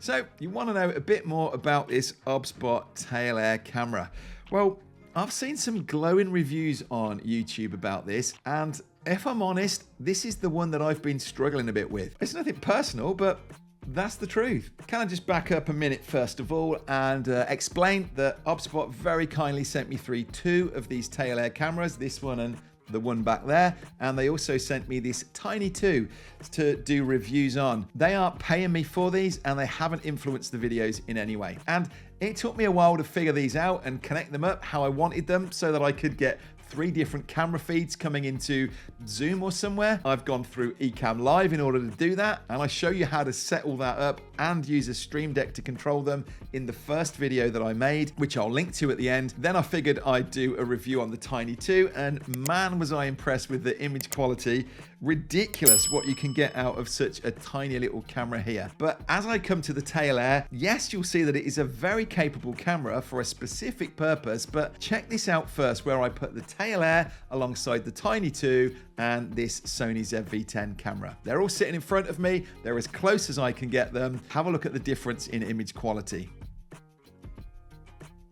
So you want to know a bit more about this OBSBOT Tail Air camera. Well, I've seen some glowing reviews on YouTube about this, and if I'm honest, this is the one that I've been struggling a bit with. It's nothing personal, but that's the truth. Can I just back up a minute first of all and explain that OBSBOT very kindly sent me through 2 of these Tail Air cameras, this one and the one back there, and they also sent me this Tiny 2 to do reviews on. They aren't paying me for these, and they haven't influenced the videos in any way. And it took me a while to figure these out and connect them up how I wanted them so that I could get 3 different camera feeds coming into Zoom or somewhere. I've gone through Ecamm Live in order to do that, and I show you how to set all that up and use a Stream Deck to control them in the first video that I made, which I'll link to at the end. Then I figured I'd do a review on the Tiny 2, and man was I impressed with the image quality. Ridiculous what you can get out of such a tiny little camera here. But as I come to the Tail Air, yes, you'll see that it is a very capable camera for a specific purpose, but check this out first, where I put the Tail Air alongside the Tiny 2 and this Sony ZV-10 camera. They're all sitting in front of me. They're as close as I can get them. Have a look at the difference in image quality.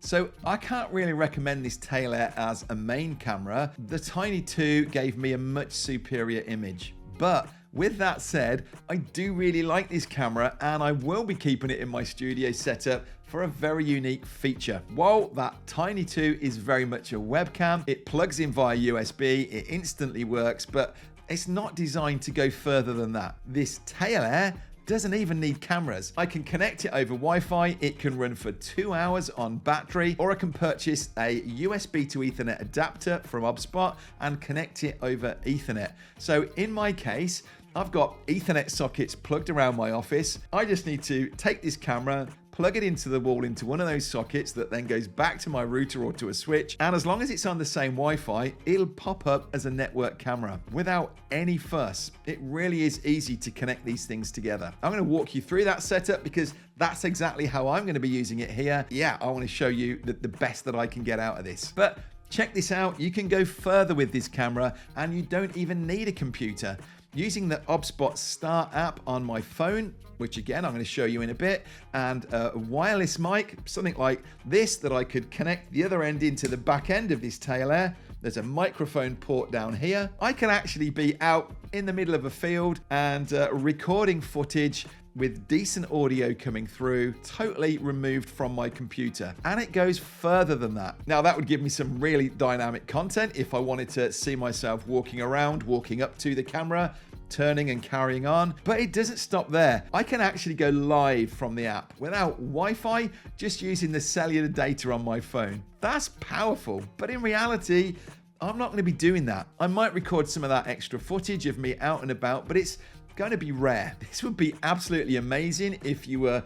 So I can't really recommend this Tail Air as a main camera. The Tiny 2 gave me a much superior image. But with that said, I do really like this camera, and I will be keeping it in my studio setup for a very unique feature. While that Tiny 2 is very much a webcam, it plugs in via USB, it instantly works, but it's not designed to go further than that. This Tail Air doesn't even need cameras. I can connect it over Wi-Fi, it can run for 2 hours on battery, or I can purchase a USB to Ethernet adapter from OBSBOT and connect it over Ethernet. So in my case, I've got Ethernet sockets plugged around my office. I just need to take this camera, plug it into the wall into one of those sockets that then goes back to my router or to a switch, and as long as it's on the same Wi-Fi, it'll pop up as a network camera without any fuss. It really is easy to connect these things together. I'm going to walk you through that setup because that's exactly how I'm going to be using it here. Yeah, I want to show you the best that I can get out of this. But check this out, you can go further with this camera and you don't even need a computer. Using the OBSBOT Star app on my phone, which again I'm going to show you in a bit, and a wireless mic, something like this that I could connect the other end into the back end of this Tail Air. There's a microphone port down here. I can actually be out in the middle of a field and recording footage with decent audio coming through, totally removed from my computer. And it goes further than that. Now that would give me some really dynamic content if I wanted to see myself walking around, walking up to the camera, turning and carrying on. But it doesn't stop there. I can actually go live from the app without Wi-Fi, just using the cellular data on my phone. That's powerful, but in reality, I'm not going to be doing that. I might record some of that extra footage of me out and about, but it's going to be rare. This would be absolutely amazing if you were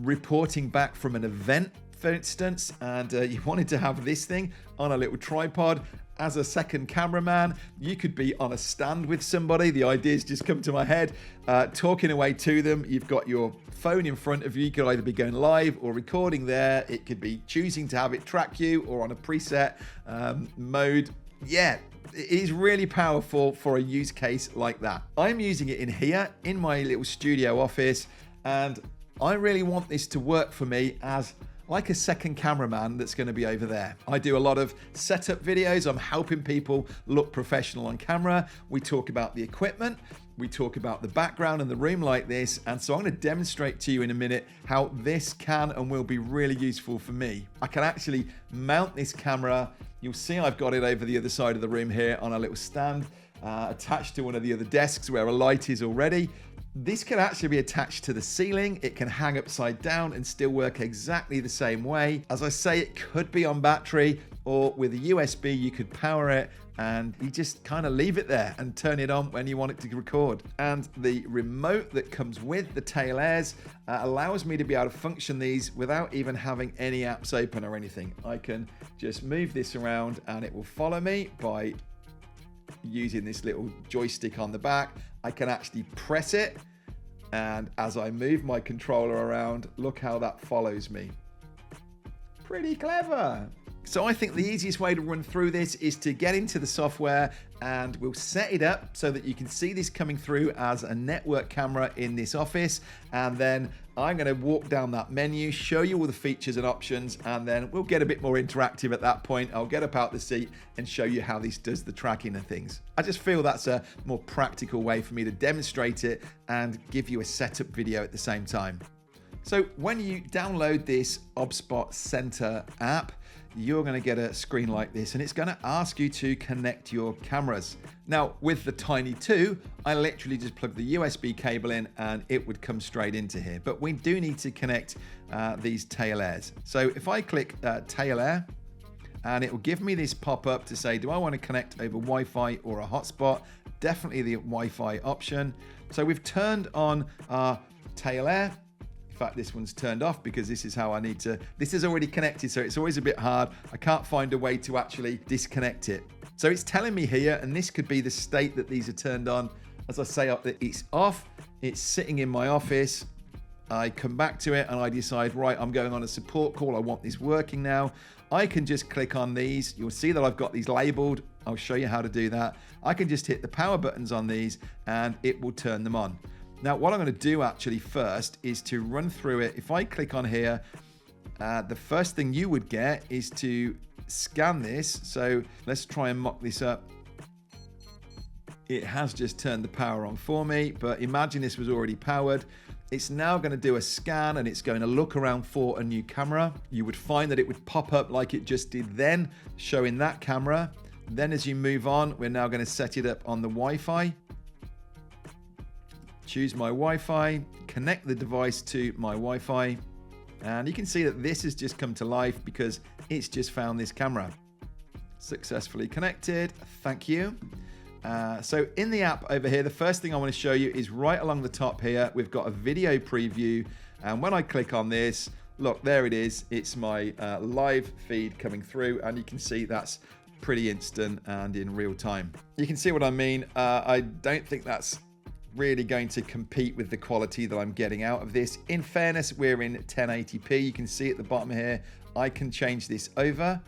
reporting back from an event, for instance, and you wanted to have this thing on a little tripod as a second cameraman. You could be on a stand with somebody. The ideas just come to my head, talking away to them. You've got your phone in front of you. You could either be going live or recording there. It could be choosing to have it track you or on a preset mode. Yeah, it is really powerful for a use case like that. I'm using it in here in my little studio office, and I really want this to work for me as like a second cameraman that's going to be over there. I do a lot of setup videos. I'm helping people look professional on camera. We talk about the equipment. We talk about the background and the room like this. And so I'm going to demonstrate to you in a minute how this can and will be really useful for me. I can actually mount this camera. You'll see I've got it over the other side of the room here on a little stand attached to one of the other desks where a light is already. This can actually be attached to the ceiling. It can hang upside down and still work exactly the same way. As I say, it could be on battery, or with a USB you could power it and you just kind of leave it there and turn it on when you want it to record. And the remote that comes with the Tail Airs allows me to be able to function these without even having any apps open or anything. I can just move this around and it will follow me by using this little joystick on the back. I can actually press it, and as I move my controller around, look how that follows me. Pretty clever. So I think the easiest way to run through this is to get into the software, and we'll set it up so that you can see this coming through as a network camera in this office. And then I'm going to walk down that menu, show you all the features and options, and then we'll get a bit more interactive at that point. I'll get up out the seat and show you how this does the tracking and things. I just feel that's a more practical way for me to demonstrate it and give you a setup video at the same time. So when you download this OBSBOT Centre app, you're going to get a screen like this, and it's going to ask you to connect your cameras. Now, with the Tiny 2, I literally just plug the USB cable in and it would come straight into here. But we do need to connect these Tail Airs. So if I click Tail Air, and it will give me this pop-up to say, do I want to connect over Wi-Fi or a hotspot? Definitely the Wi-Fi option. So we've turned on our Tail Air. In fact, this one's turned off because this is how I need to, this is already connected, so it's always a bit hard. I can't find a way to actually disconnect it. So it's telling me here, and this could be the state that these are turned on. As I say, it's off, it's sitting in my office. I come back to it and I decide, right, I'm going on a support call. I want this working now. I can just click on these. You'll see that I've got these labeled. I'll show you how to do that. I can just hit the power buttons on these and it will turn them on. Now, what I'm going to do actually first is to run through it. If I click on here, the first thing you would get is to scan this. So let's try and mock this up. It has just turned the power on for me, but imagine this was already powered. It's now going to do a scan and it's going to look around for a new camera. You would find that it would pop up like it just did then, showing that camera. Then as you move on, we're now going to set it up on the Wi-Fi. Choose my Wi-Fi, connect the device to my Wi-Fi, and you can see that this has just come to life because it's just found this camera. Successfully connected, thank you. So in the app over here, the first thing I want to show you is right along the top here, we've got a video preview, and when I click on this, look, there it is. It's my live feed coming through, and you can see that's pretty instant and in real time. You can see what I mean. I don't think that's really going to compete with the quality that I'm getting out of this. In fairness, we're in 1080p. You can see at the bottom here, I can change this over.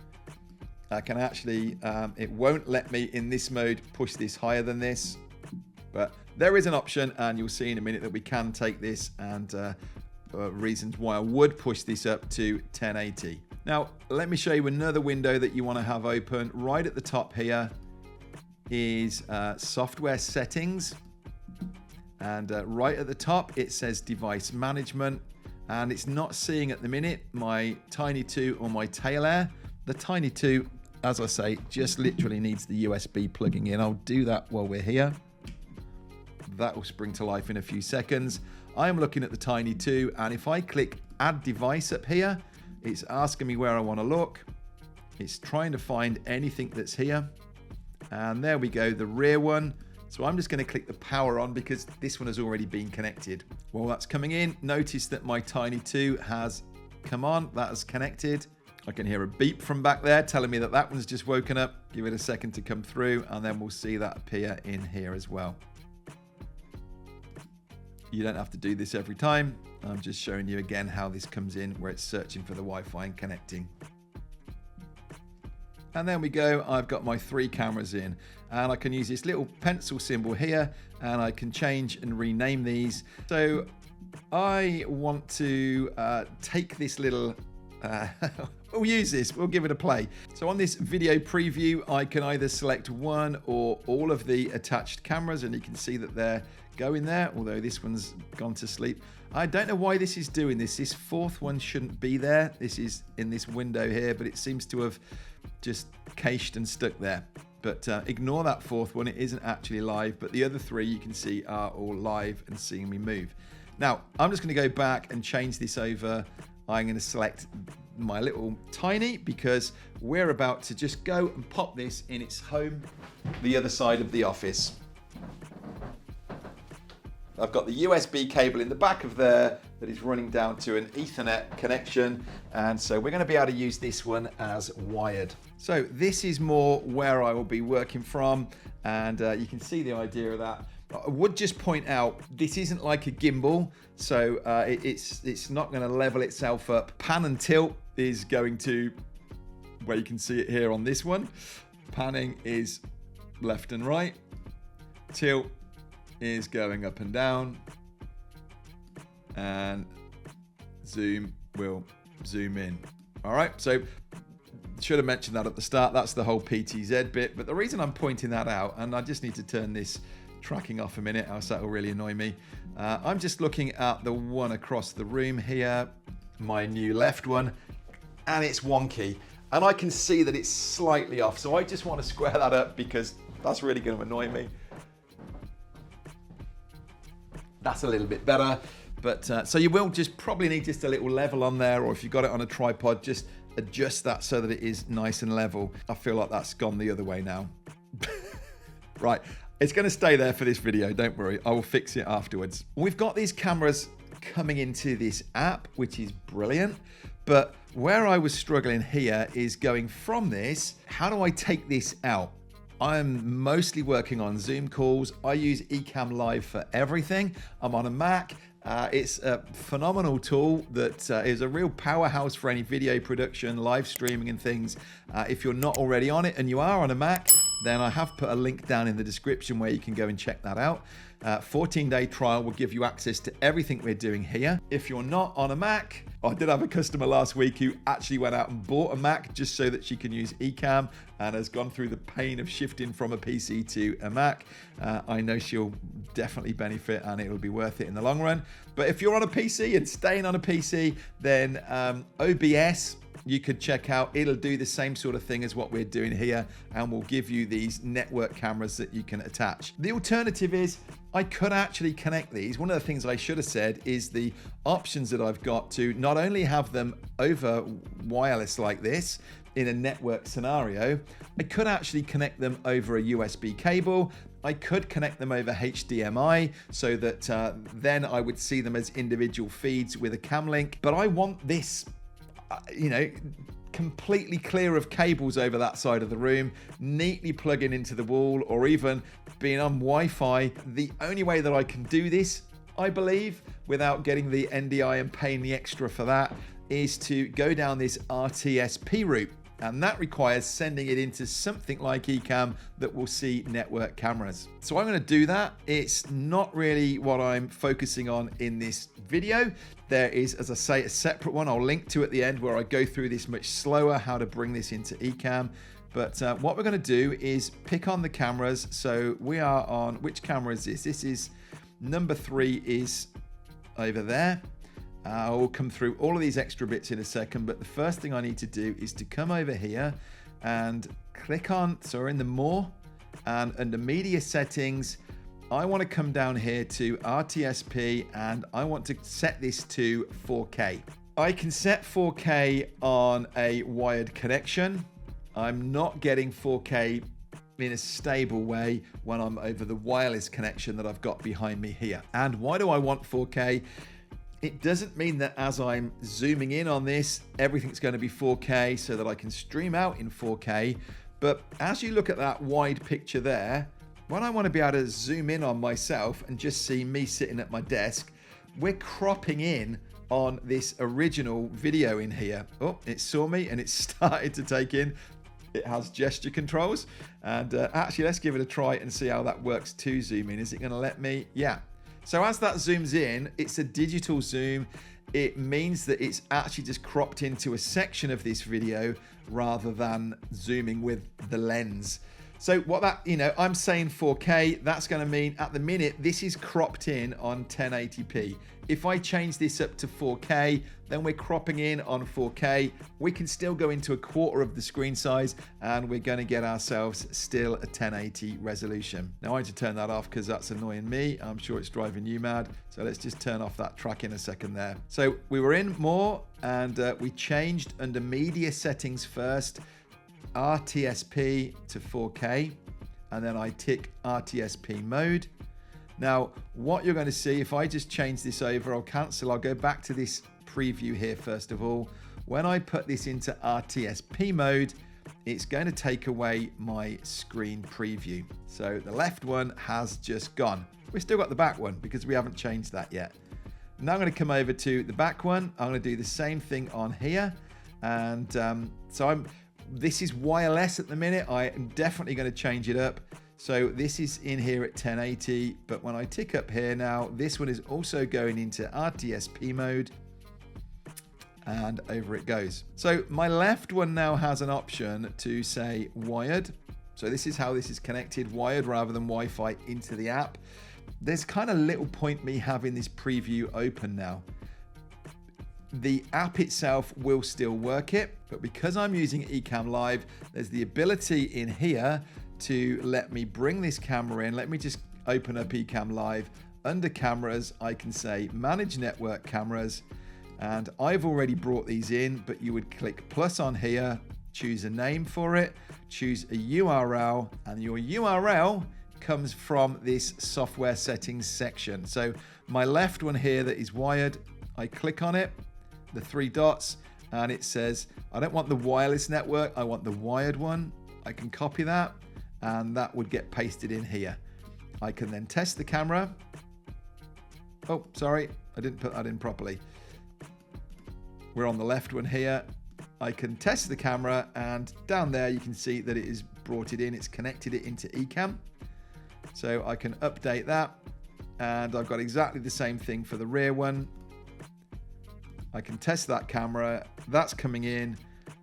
I can actually, it won't let me in this mode push this higher than this, but there is an option, and you'll see in a minute that we can take this, and reasons why I would push this up to 1080. Now, let me show you another window that you want to have open. Right at the top here is software settings. And right at the top, it says device management, and it's not seeing at the minute my Tiny 2 or my Tail Air. The Tiny 2, as I say, just literally needs the USB plugging in. I'll do that while we're here. That will spring to life in a few seconds. I'm looking at the Tiny 2, and if I click add device up here, it's asking me where I want to look. It's trying to find anything that's here. And there we go, the rear one. So I'm just going to click the power on because this one has already been connected. While that's coming in, notice that my Tiny 2 has come on. That has connected. I can hear a beep from back there telling me that that one's just woken up. Give it a second to come through, and then we'll see that appear in here as well. You don't have to do this every time. I'm just showing you again how this comes in, where it's searching for the Wi-Fi and connecting. And then we go, I've got my 3 cameras in, and I can use this little pencil symbol here, and I can change and rename these. So I want to take this little, we'll use this, we'll give it a play. So on this video preview, I can either select one or all of the attached cameras, and you can see that they're going there, although this one's gone to sleep. I don't know why this is doing this. This 4th one shouldn't be there. This is in this window here, but it seems to have just cached and stuck there. But ignore that 4th one. It isn't actually live, but the other 3 you can see are all live and seeing me move. Now, I'm just going to go back and change this over. I'm going to select my little Tiny because we're about to just go and pop this in its home, the other side of the office. I've got the USB cable in the back of there that is running down to an Ethernet connection, and so we're going to be able to use this one as wired. So this is more where I will be working from, and you can see the idea of that. I would just point out, this isn't like a gimbal, so it's not going to level itself up. Pan and tilt is going to where you can see it here on this one. Panning is left and right. Tilt is going up and down. And zoom will zoom in. All right, so should have mentioned that at the start. That's the whole PTZ bit. But the reason I'm pointing that out, and I just need to turn this tracking off a minute, else that will really annoy me. I'm just looking at the one across the room here, my new left one, and it's wonky. And I can see that it's slightly off. So I just want to square that up because that's really going to annoy me. That's a little bit better. But so you will just probably need just a little level on there, or if you've got it on a tripod, just adjust that so that it is nice and level. I feel like that's gone the other way now. Right, it's going to stay there for this video, don't worry. I will fix it afterwards. We've got these cameras coming into this app, which is brilliant. But where I was struggling here is going from this, how do I take this out? I'm mostly working on Zoom calls. I use Ecamm Live for everything. I'm on a Mac. It's a phenomenal tool that is a real powerhouse for any video production, live streaming and things. If you're not already on it and you are on a Mac, then I have put a link down in the description where you can go and check that out. 14-day trial will give you access to everything we're doing here. If you're not on a Mac, I did have a customer last week who actually went out and bought a Mac just so that she can use Ecamm and has gone through the pain of shifting from a PC to a Mac. I know she'll definitely benefit and it'll be worth it in the long run. But if you're on a PC and staying on a PC, then OBS, you could check out. It'll do the same sort of thing as what we're doing here and will give you these network cameras that you can attach. The alternative is I could actually connect these. One of the things I should have said is the options that I've got to not only have them over wireless like this in a network scenario, I could actually connect them over a USB cable. I could connect them over HDMI so that then I would see them as individual feeds with a cam link. But I want this, you know, completely clear of cables over that side of the room, neatly plugging into the wall, or even being on Wi-Fi. The only way that I can do this, I believe, without getting the NDI and paying the extra for that, is to go down this RTSP route. And that requires sending it into something like Ecamm that will see network cameras. So I'm going to do that. It's not really what I'm focusing on in this video. There is, as I say, a separate one I'll link to at the end where I go through this much slower, how to bring this into Ecamm. But what we're going to do is pick on the cameras. So we are on, which camera is this? This is number 3 is over there. I'll come through all of these extra bits in a second, but the first thing I need to do is to come over here and click on, so we're in the more, and under media settings, I want to come down here to RTSP and I want to set this to 4K. I can set 4K on a wired connection. I'm not getting 4K in a stable way when I'm over the wireless connection that I've got behind me here. And why do I want 4K? It doesn't mean that as I'm zooming in on this, everything's going to be 4K so that I can stream out in 4K. But as you look at that wide picture there, when I want to be able to zoom in on myself and just see me sitting at my desk, we're cropping in on this original video in here. Oh, it saw me and it started to take in. It has gesture controls. And actually, let's give it a try and see how that works to zoom in. Is it going to let me? Yeah. So as that zooms in, it's a digital zoom. It means that it's actually just cropped into a section of this video rather than zooming with the lens. So what that, you know, I'm saying 4K, that's going to mean at the minute, this is cropped in on 1080p. If I change this up to 4K, then we're cropping in on 4K. We can still go into a quarter of the screen size and we're going to get ourselves still a 1080 resolution. Now I need to turn that off because that's annoying me. I'm sure it's driving you mad. So let's just turn off that track in a second there. So we were in more and we changed under media settings first, RTSP to 4K, and then I tick RTSP mode. Now, what you're going to see, if I just change this over, I'll cancel, I'll go back to this preview here first of all. When I put this into RTSP mode, it's going to take away my screen preview. So the left one has just gone. We've still got the back one because we haven't changed that yet. Now I'm going to come over to the back one. I'm going to do the same thing on here. And so This is wireless at the minute. I am definitely going to change it up. So this is in here at 1080, but when I tick up here now, this one is also going into RTSP mode, and over it goes. So my left one now has an option to say wired. So this is how this is connected, wired rather than Wi-Fi into the app. There's kind of little point me having this preview open now. The app itself will still work it, but because I'm using 𝗙𝗙𝗦𝗢𝗙, there's the ability in here to let me bring this camera in. Let me just open up 𝗙𝗙𝗦𝗢𝗙. Under cameras, I can say manage network cameras, and I've already brought these in, but you would click plus on here, choose a name for it, choose a URL, and your URL comes from this software settings section. So my left one here that is wired, I click on it, the 3 dots, and it says, I don't want the wireless network, I want the wired one. I can copy that, and that would get pasted in here. I can then test the camera. Oh, sorry, I didn't put that in properly. We're on the left one here. I can test the camera, and down there you can see that it has brought it in, it's connected it into 𝗙𝗙𝗙. So I can update that, and I've got exactly the same thing for the rear one. I can test that camera, that's coming in,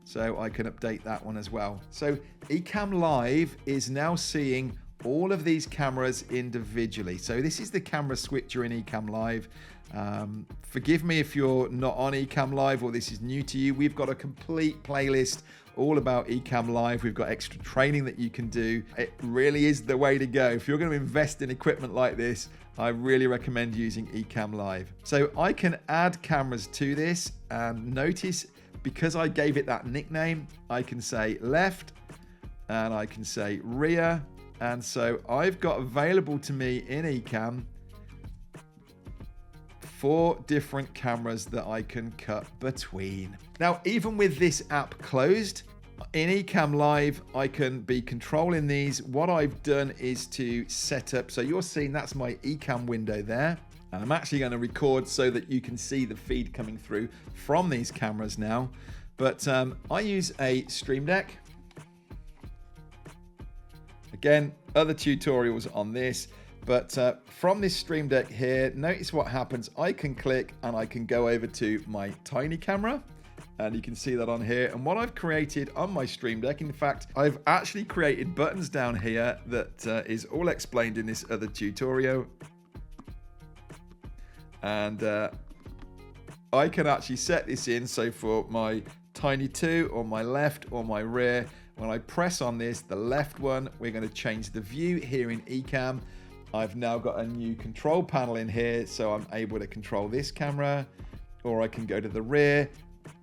so I can update that one as well. So 𝗙𝗙𝗦𝗢𝗙 is now seeing all of these cameras individually. So this is the camera switcher in 𝗙𝗙𝗦𝗢𝗙. Forgive me if you're not on 𝗙𝗙𝗦𝗢𝗙 or this is new to you. We've got a complete playlist all about 𝗙𝗙𝗦𝗢𝗙. We've got extra training that you can do. It really is the way to go. If you're going to invest in equipment like this, I really recommend using 𝗙𝗙𝗦𝗢𝗙. So I can add cameras to this, and notice because I gave it that nickname, I can say left and I can say rear. And so I've got available to me in 𝗙𝗙𝗦𝗢𝗙 4 different cameras that I can cut between. Now, even with this app closed, in 𝗙𝗙𝗦𝗢𝗙, I can be controlling these. What I've done is to set up, so you're seeing that's my 𝗙𝗙𝗦 window there. And I'm actually going to record so that you can see the feed coming through from these cameras now. But I use a Stream Deck. Again, other tutorials on this. But from this Stream Deck here, notice what happens. I can click and I can go over to my tiny camera. And you can see that on here. And what I've created on my Stream Deck, in fact, I've actually created buttons down here that is all explained in this other tutorial. And I can actually set this in. So for my Tiny 2 or my left or my rear, when I press on this, the left one, we're going to change the view here in 𝗙𝗙𝗦𝗢𝗙. I've now got a new control panel in here, so I'm able to control this camera, or I can go to the rear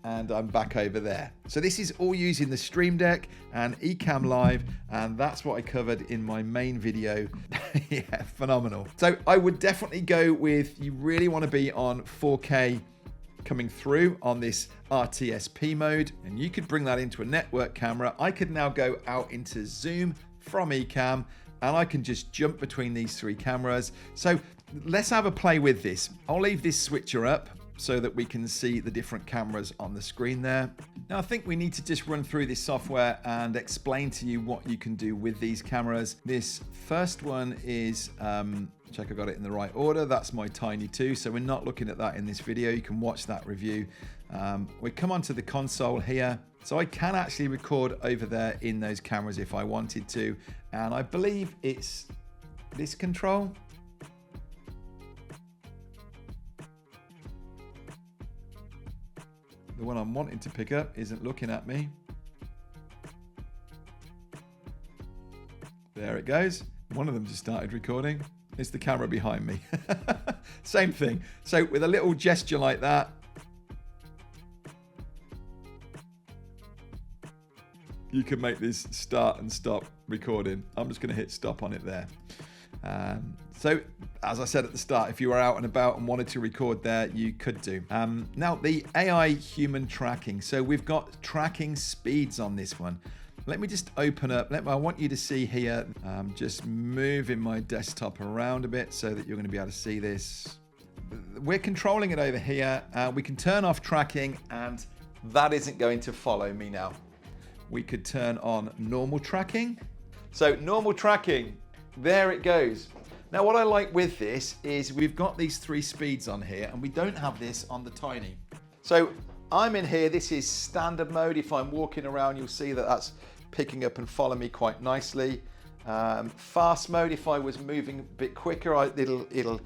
and I'm back over there. So this is all using the Stream Deck and 𝗙𝗙𝗦𝗢𝗙, and that's what I covered in my main video. Yeah, phenomenal. So I would definitely go with, you really want to be on 4K coming through on this RTSP mode, and you could bring that into a network camera. I could now go out into zoom from 𝗙𝗙𝗦𝗢𝗙, and I can just jump between these 3 cameras. So let's have a play with this. I'll leave this switcher up so that we can see the different cameras on the screen there. Now I think we need to just run through this software and explain to you what you can do with these cameras. This first one is, check I got it in the right order, that's my Tiny 2, so we're not looking at that in this video. You can watch that review. We come onto the console here, so I can actually record over there in those cameras if I wanted to, and I believe it's this control. The one I'm wanting to pick up isn't looking at me. There it goes. One of them just started recording. It's the camera behind me. Same thing. So with a little gesture like that, you can make this start and stop recording. I'm just going to hit stop on it there. So as I said at the start, if you were out and about and wanted to record there, you could do. Now the AI human tracking. So we've got tracking speeds on this one. Let me just open up. I want you to see here, just moving my desktop around a bit so that you're going to be able to see this. We're controlling it over here. We can turn off tracking, and that isn't going to follow me now. we could turn on normal tracking. So normal tracking, there it goes. Now what I like with this is we've got these 3 speeds on here and we don't have this on the Tiny. So I'm in here, this is standard mode. If I'm walking around, you'll see that that's picking up and following me quite nicely. Fast mode, if I was moving a bit quicker, it'll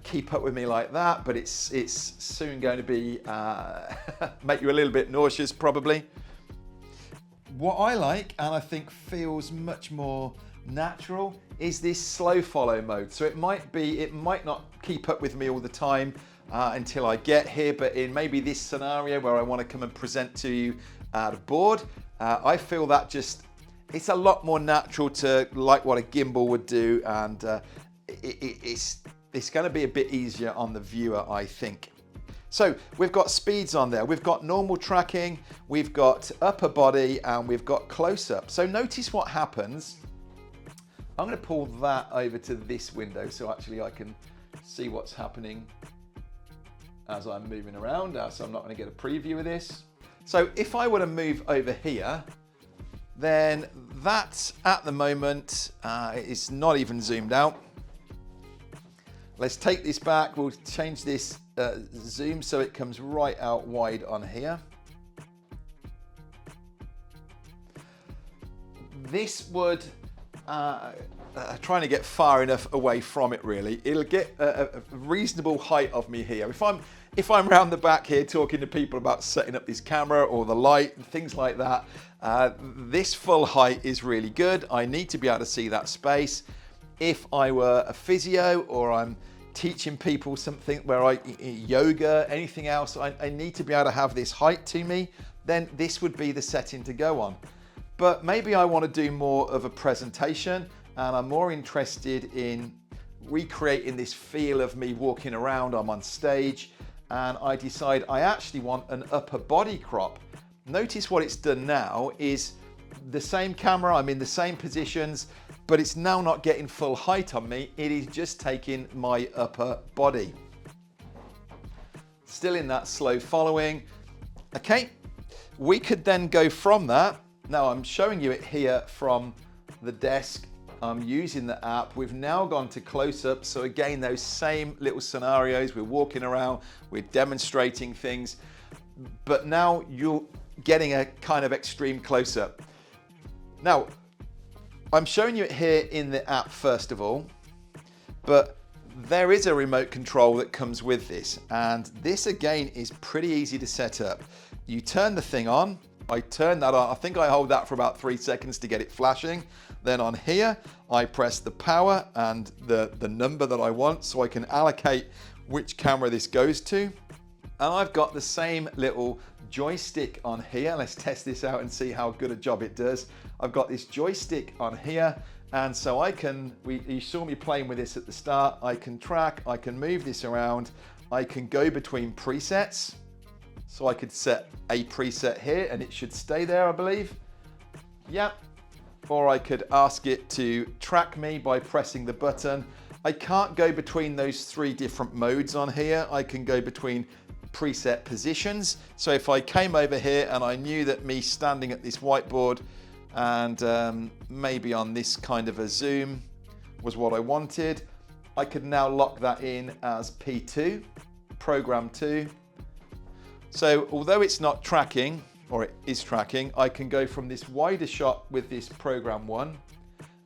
keep up with me like that, but it's soon going to be make you a little bit nauseous probably. What I like, and I think feels much more natural, is this slow follow mode. So it might not keep up with me all the time until I get here, but in maybe this scenario where I want to come and present to you out of board, I feel that it's a lot more natural to like what a gimbal would do, and it's going to be a bit easier on the viewer, I think. So we've got speeds on there, we've got normal tracking, we've got upper body, and we've got close-up. So notice what happens. I'm going to pull that over to this window so actually I can see what's happening as I'm moving around, so I'm not going to get a preview of this. So if I were to move over here, then that at the moment it's not even zoomed out. Let's take this back, we'll change this zoom so it comes right out wide on here. This would, trying to get far enough away from it really, it'll get a reasonable height of me here. If I'm round the back here talking to people about setting up this camera or the light and things like that, this full height is really good. I need to be able to see that space. If I were a physio or I'm teaching people something where yoga, anything else, I need to be able to have this height to me, then this would be the setting to go on. But maybe I want to do more of a presentation and I'm more interested in recreating this feel of me walking around, I'm on stage, and I decide I actually want an upper body crop. Notice what it's done now is the same camera, I'm in the same positions, but it's now not getting full height on me, it is just taking my upper body. Still in that slow following. Okay, we could then go from that. Now I'm showing you it here from the desk. I'm using the app. We've now gone to close-up. So again, those same little scenarios. We're walking around, we're demonstrating things, but now you're getting a kind of extreme close-up. Now, I'm showing you it here in the app first of all, but there is a remote control that comes with this. And this again is pretty easy to set up. You turn the thing on. I turn that on. I think I hold that for about 3 seconds to get it flashing. Then on here, I press the power and the number that I want so I can allocate which camera this goes to. And I've got the same little joystick on here. Let's test this out and see how good a job it does. I've got this joystick on here, and so I can, you saw me playing with this at the start, I can track, I can move this around, I can go between presets. So I could set a preset here and it should stay there, I believe. Yep. Or I could ask it to track me by pressing the button. I can't go between those 3 different modes on here. I can go between preset positions. So if I came over here and I knew that me standing at this whiteboard and maybe on this kind of a zoom was what I wanted, I could now lock that in as P2, program 2. So although it's not tracking, or it is tracking, I can go from this wider shot with this program 1.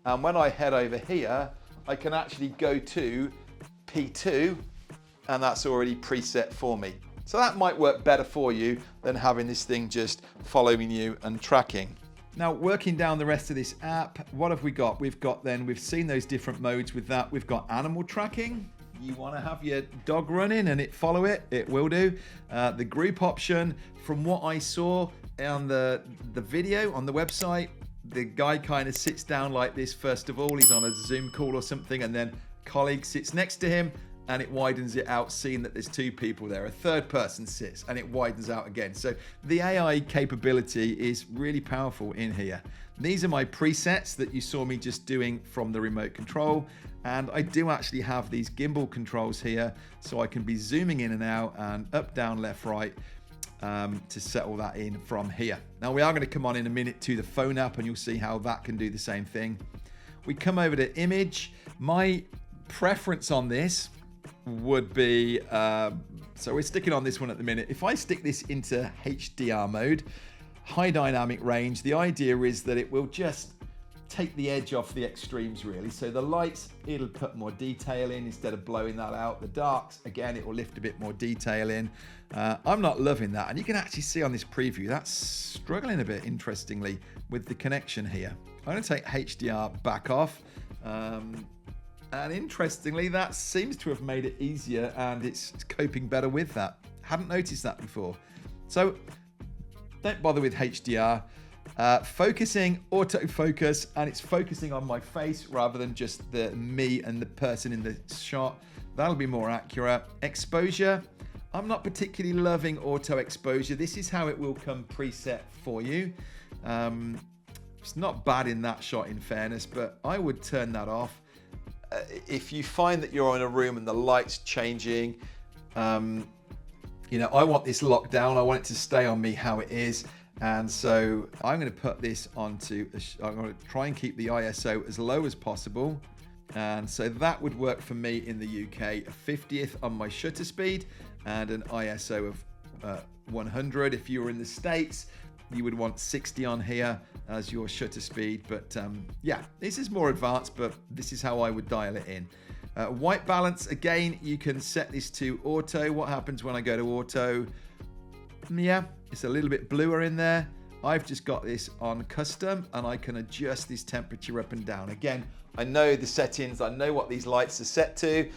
And when I head over here, I can actually go to P2, and that's already preset for me. So that might work better for you than having this thing just following you and tracking. Now, working down the rest of this app, what have we got? We've seen those different modes with that. We've got animal tracking. You want to have your dog running and it follow it, it will do. The group option, from what I saw on the video on the website, the guy kind of sits down like this first of all. He's on a Zoom call or something, and then a colleague sits next to him and it widens it out, seeing that there's 2 people there. A third person sits and it widens out again. So the AI capability is really powerful in here. These are my presets that you saw me just doing from the remote control. And I do actually have these gimbal controls here, so I can be zooming in and out and up, down, left, right. to set all that in from here. Now we are going to come on in a minute to the phone app and you'll see how that can do the same thing. We come over to image. My preference on this would be, so we're sticking on this one at the minute. If I stick this into HDR mode, high dynamic range, the idea is that it will just take the edge off the extremes really. So the lights, it'll put more detail in instead of blowing that out. The darks, again, it will lift a bit more detail in. I'm not loving that. And you can actually see on this preview, that's struggling a bit, interestingly, with the connection here. I'm going to take HDR back off. And interestingly, that seems to have made it easier and it's coping better with that. Hadn't noticed that before. So don't bother with HDR. Focusing, autofocus, and it's focusing on my face rather than just me and the person in the shot. That'll be more accurate. Exposure, I'm not particularly loving auto exposure. This is how it will come preset for you. It's not bad in that shot in fairness, but I would turn that off. If you find that you're in a room and the light's changing, you know, I want this locked down. I want it to stay on me how it is. And so I'm going to put this onto, I'm going to try and keep the ISO as low as possible. And so that would work for me in the UK, a 50th on my shutter speed and an ISO of 100. If you were in the States, you would want 60 on here as your shutter speed. But yeah, this is more advanced, but this is how I would dial it in. White balance, again, you can set this to auto. What happens when I go to auto? Yeah, it's a little bit bluer in there. I've just got this on custom and I can adjust this temperature up and down. Again, I know the settings, I know what these lights are set to,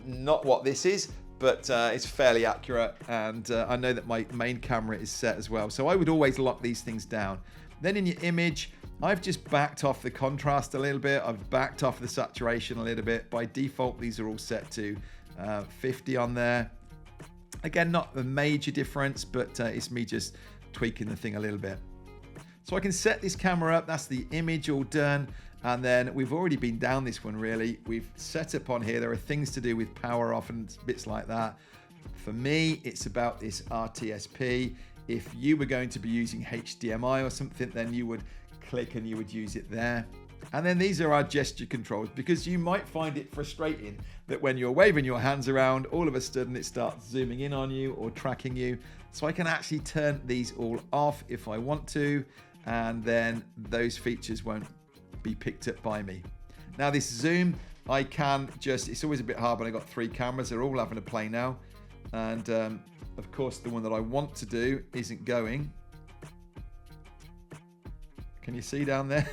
not what this is, but it's fairly accurate, and I know that my main camera is set as well. So I would always lock these things down. Then in your image, I've just backed off the contrast a little bit. I've backed off the saturation a little bit. By default, these are all set to 50 on there. Again, not a major difference, but it's me just tweaking the thing a little bit. So I can set this camera up. That's the image all done. And then we've already been down this one really. We've set up on here. There are things to do with power off and bits like that. For me, it's about this RTSP. If you were going to be using HDMI or something, then you would click and you would use it there. And then these are our gesture controls, because you might find it frustrating that when you're waving your hands around, all of a sudden it starts zooming in on you or tracking you. So I can actually turn these all off if I want to, and then those features won't be picked up by me. Now this zoom, I can just, it's always a bit hard when I got 3 cameras, they're all having a play now. And of course the one that I want to do isn't going. Can you see down there?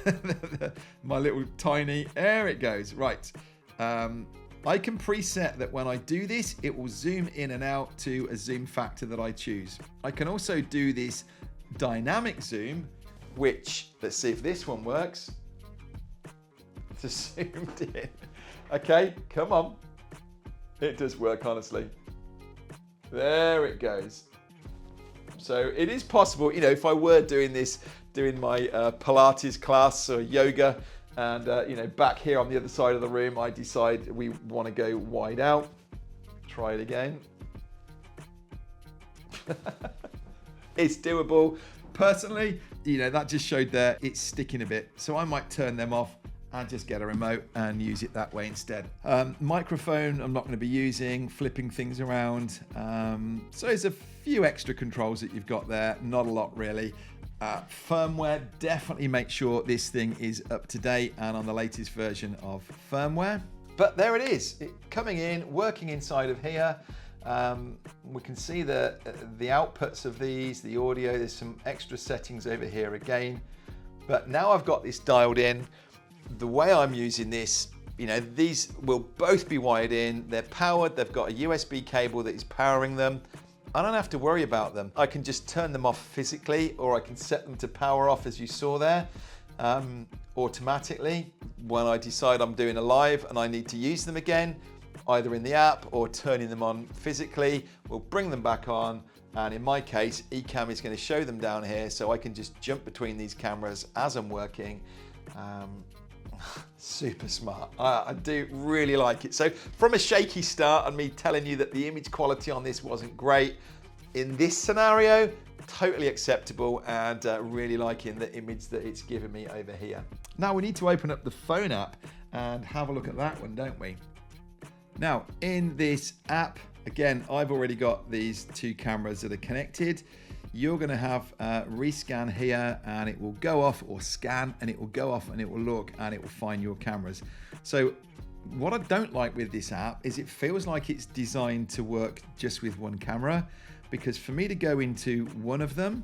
My little tiny, there it goes. Right. I can preset that when I do this, it will zoom in and out to a zoom factor that I choose. I can also do this dynamic zoom, which, let's see if this one works. It's zoomed in. Okay, come on. It does work, honestly. There it goes. So it is possible, you know, if I were doing this, doing my Pilates class or yoga, and you know, back here on the other side of the room, I decide we want to go wide out. Try it again. It's doable. Personally, you know, that just showed there it's sticking a bit, so I might turn them off and just get a remote and use it that way instead. Microphone, I'm not going to be using, flipping things around. So there's a few extra controls that you've got there, not a lot really. Firmware, definitely make sure this thing is up to date and on the latest version of firmware. But there it is, coming in, working inside of here. We can see the outputs of these, the audio, there's some extra settings over here again. But now I've got this dialed in. The way I'm using this, you know, these will both be wired in, they're powered, they've got a USB cable that is powering them. I don't have to worry about them. I can just turn them off physically, or I can set them to power off as you saw there, automatically. When I decide I'm doing a live and I need to use them again, either in the app or turning them on physically, we'll bring them back on. And in my case, Ecamm is going to show them down here, so I can just jump between these cameras as I'm working. Super smart. I do really like it. So from a shaky start and me telling you that the image quality on this wasn't great, in this scenario, totally acceptable, and really liking the image that it's given me over here. Now we need to open up the phone app and have a look at that one, don't we? Now in this app, again, I've already got these two cameras that are connected. You're going to have rescan here, and it will go off, or scan, and it will go off, and it will look, and it will find your cameras. So what I don't like with this app is it feels like it's designed to work just with one camera, because for me to go into one of them,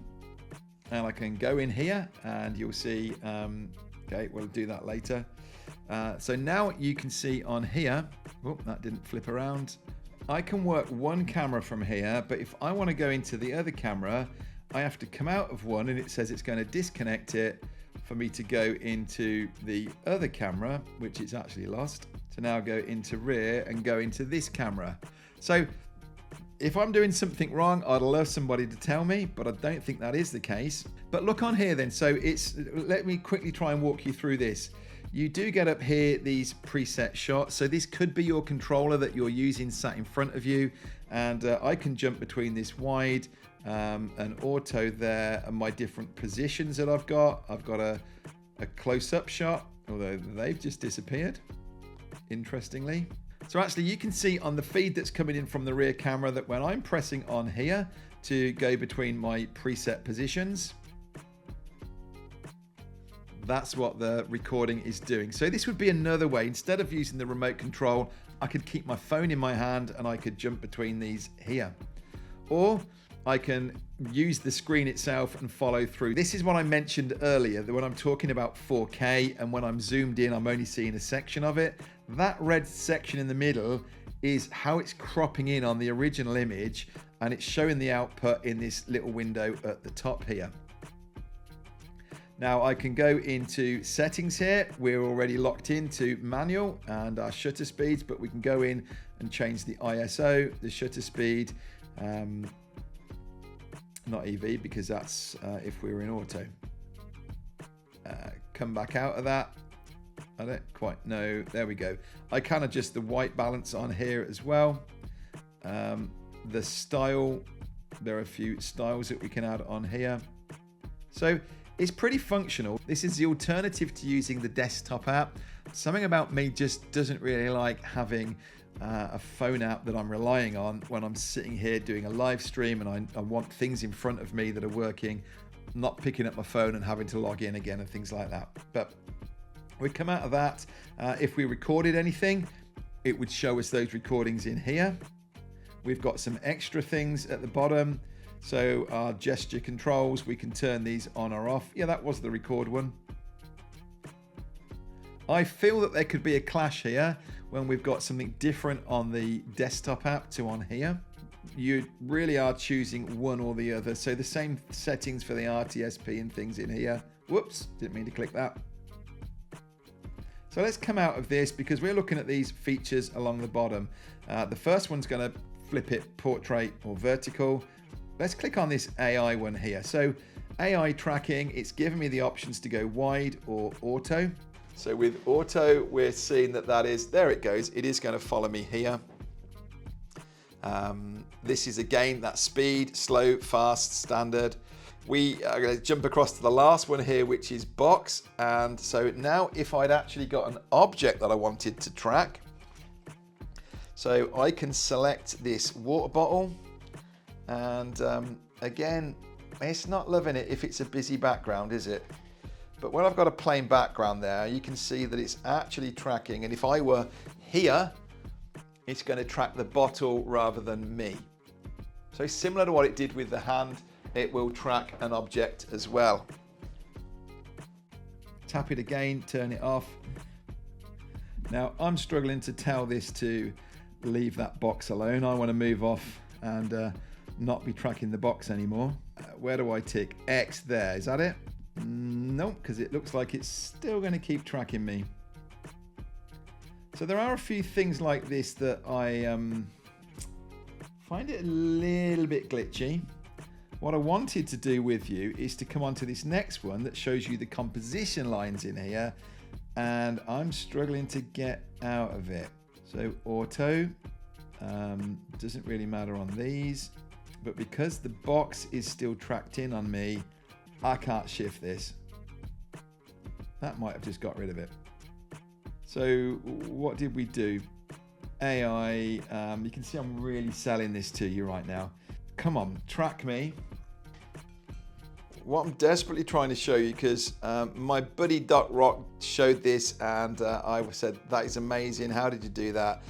and I can go in here and you'll see, okay, we'll do that later. So now you can see on here, oh, that didn't flip around. I can work one camera from here, but if I want to go into the other camera, I have to come out of one, and it says it's going to disconnect it for me to go into the other camera, which it's actually lost. To now go into rear and go into this camera. So if I'm doing something wrong, I'd love somebody to tell me, but I don't think that is the case. But look on here then. So let me quickly try and walk you through this. You do get up here these preset shots. So this could be your controller that you're using sat in front of you. And I can jump between this wide and auto there, and my different positions that I've got. I've got a close-up shot, although they've just disappeared, interestingly. So actually you can see on the feed that's coming in from the rear camera that when I'm pressing on here to go between my preset positions, that's what the recording is doing. So this would be another way. Instead of using the remote control, I could keep my phone in my hand and I could jump between these here. Or I can use the screen itself and follow through. This is what I mentioned earlier, that when I'm talking about 4K and when I'm zoomed in, I'm only seeing a section of it. That red section in the middle is how it's cropping in on the original image, and it's showing the output in this little window at the top here. Now I can go into settings here. We're already locked into manual and our shutter speeds, but we can go in and change the ISO, the shutter speed, not EV because that's if we were in auto. Come back out of that. I don't quite know. There we go. I can adjust the white balance on here as well. The style, there are a few styles that we can add on here. So it's pretty functional. This is the alternative to using the desktop app. Something about me just doesn't really like having a phone app that I'm relying on when I'm sitting here doing a live stream and I want things in front of me that are working, not picking up my phone and having to log in again and things like that. But we come out of that. If we recorded anything, it would show us those recordings in here. We've got some extra things at the bottom. So our gesture controls, we can turn these on or off. Yeah, that was the record one. I feel that there could be a clash here when we've got something different on the desktop app to on here. You really are choosing one or the other. So the same settings for the RTSP and things in here. Whoops, didn't mean to click that. So let's come out of this because we're looking at these features along the bottom. The first one's going to flip it portrait or vertical. Let's click on this AI one here. So AI tracking, it's given me the options to go wide or auto. So with auto, we're seeing that is, there it goes. It is going to follow me here. This is again that speed, slow, fast, standard. We are going to jump across to the last one here, which is box. And so now if I'd actually got an object that I wanted to track, so I can select this water bottle. And again, it's not loving it if it's a busy background, is it? But when I've got a plain background there, you can see that it's actually tracking. And if I were here, it's going to track the bottle rather than me. So similar to what it did with the hand, it will track an object as well. Tap it again, turn it off. Now I'm struggling to tell this to leave that box alone. I want to move off and not be tracking the box anymore. Where do I tick? X there, is that it? No, because it looks like it's still going to keep tracking me. So there are a few things like this that I find it a little bit glitchy. What I wanted to do with you is to come on to this next one that shows you the composition lines in here, and I'm struggling to get out of it. So auto, doesn't really matter on these. but because the box is still tracked in on me, I can't shift this. That might have just got rid of it. So what did we do? AI, you can see I'm really selling this to you right now. Come on, track me. What I'm desperately trying to show you, because my buddy 𝗥𝗘𝗘𝗦 showed this and I said, that is amazing, how did you do that?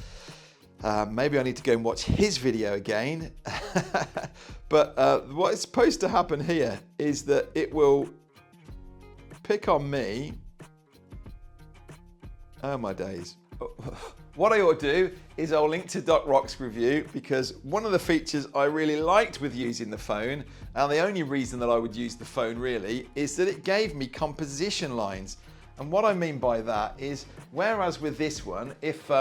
Maybe I need to go and watch his video again. But what is supposed to happen here is that it will pick on me. Oh my days. What I ought to do is I'll link to 𝗥𝗘𝗘𝗏's review, because one of the features I really liked with using the phone, and the only reason that I would use the phone really, is that it gave me composition lines. And what I mean by that is, whereas with this one, if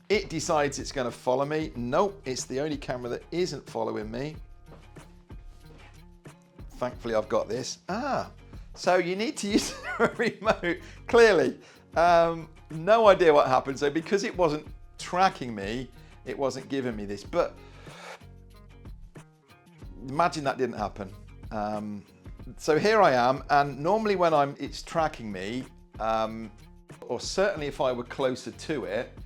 it decides it's going to follow me, nope, it's the only camera that isn't following me. Thankfully I've got this. So you need to use a remote, clearly. No idea what happened. So because it wasn't tracking me, it wasn't giving me this. But imagine that didn't happen. So here I am, and normally when it's tracking me, or certainly if I were closer to it,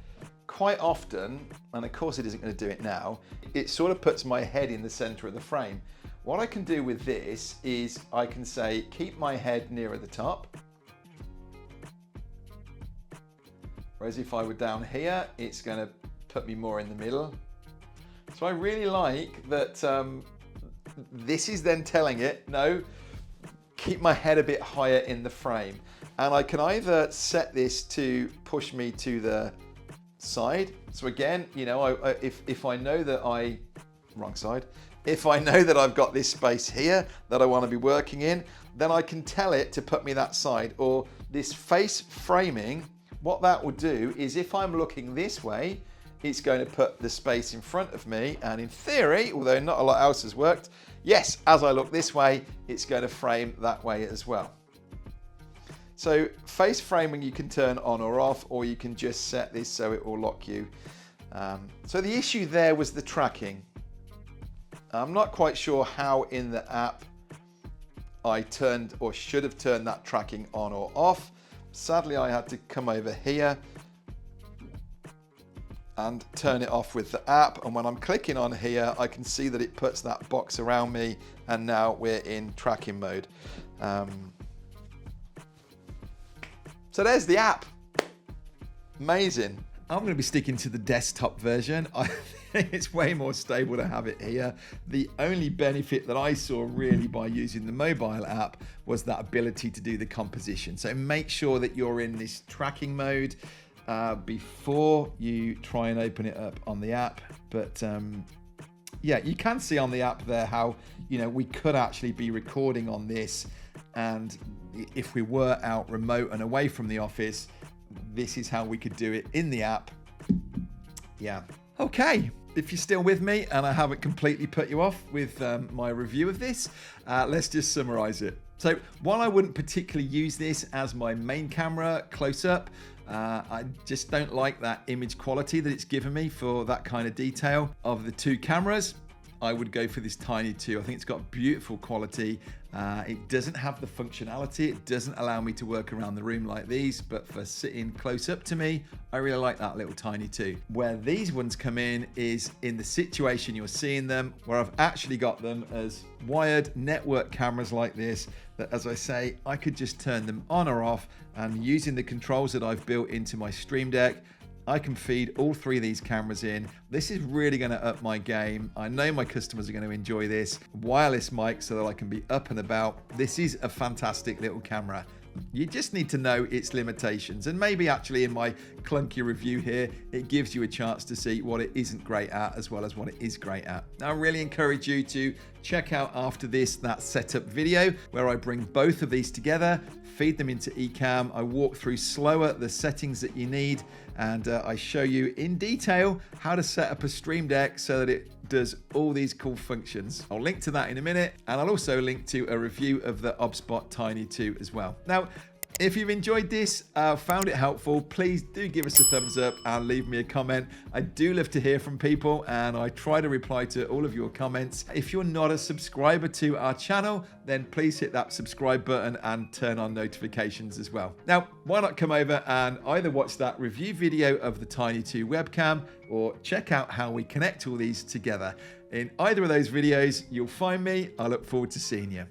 quite often, and of course it isn't going to do it now, it sort of puts my head in the center of the frame. What I can do with this is I can say, keep my head nearer the top. Whereas if I were down here, it's going to put me more in the middle. So I really like that this is then telling it, no, keep my head a bit higher in the frame. And I can either set this to push me to the side. So again, you know, if I know that wrong side. If I know that I've got this space here that I want to be working in, then I can tell it to put me that side. Or this face framing, what that will do is if I'm looking this way, it's going to put the space in front of me. And in theory, although not a lot else has worked, yes, as I look this way, it's going to frame that way as well. So face framing you can turn on or off, or you can just set this so it will lock you. So the issue there was the tracking. I'm not quite sure how in the app I turned or should have turned that tracking on or off. Sadly, I had to come over here and turn it off with the app. And when I'm clicking on here, I can see that it puts that box around me, and now we're in tracking mode. So there's the app. Amazing. I'm going to be sticking to the desktop version. I think it's way more stable to have it here. The only benefit that I saw really by using the mobile app was that ability to do the composition. So make sure that you're in this tracking mode before you try and open it up on the app. But yeah, you can see on the app there how, you know, we could actually be recording on this, and if we were out remote and away from the office, this is how we could do it in the app. Yeah. Okay. If you're still with me and I haven't completely put you off with my review of this, let's just summarize it. So while I wouldn't particularly use this as my main camera close up, I just don't like that image quality that it's given me for that kind of detail. Of the two cameras, I would go for this Tiny 2. I think it's got beautiful quality. It doesn't have the functionality. It doesn't allow me to work around the room like these, but for sitting close up to me, I really like that little Tiny 2. Where these ones come in is in the situation you're seeing them, where I've actually got them as wired network cameras like this, that, as I say, I could just turn them on or off, and using the controls that I've built into my Stream Deck, I can feed all three of these cameras in. This is really going to up my game. I know my customers are going to enjoy this. Wireless mic so that I can be up and about. This is a fantastic little camera. You just need to know its limitations, and maybe actually in my clunky review here, it gives you a chance to see what it isn't great at as well as what it is great at. Now, I really encourage you to check out after this that setup video where I bring both of these together, feed them into Ecamm. I walk through slower the settings that you need, and I show you in detail how to set up a Stream Deck so that it does all these cool functions. I'll link to that in a minute, and I'll also link to a review of the OBSBOT Tiny 2 as well. Now, If you've enjoyed this, found it helpful, please do give us a thumbs up and leave me a comment. I do love to hear from people and I try to reply to all of your comments. If you're not a subscriber to our channel, then please hit that subscribe button and turn on notifications as well. Now, why not come over and either watch that review video of the Tiny 2 webcam or check out how we connect all these together. In either of those videos, you'll find me. I look forward to seeing you.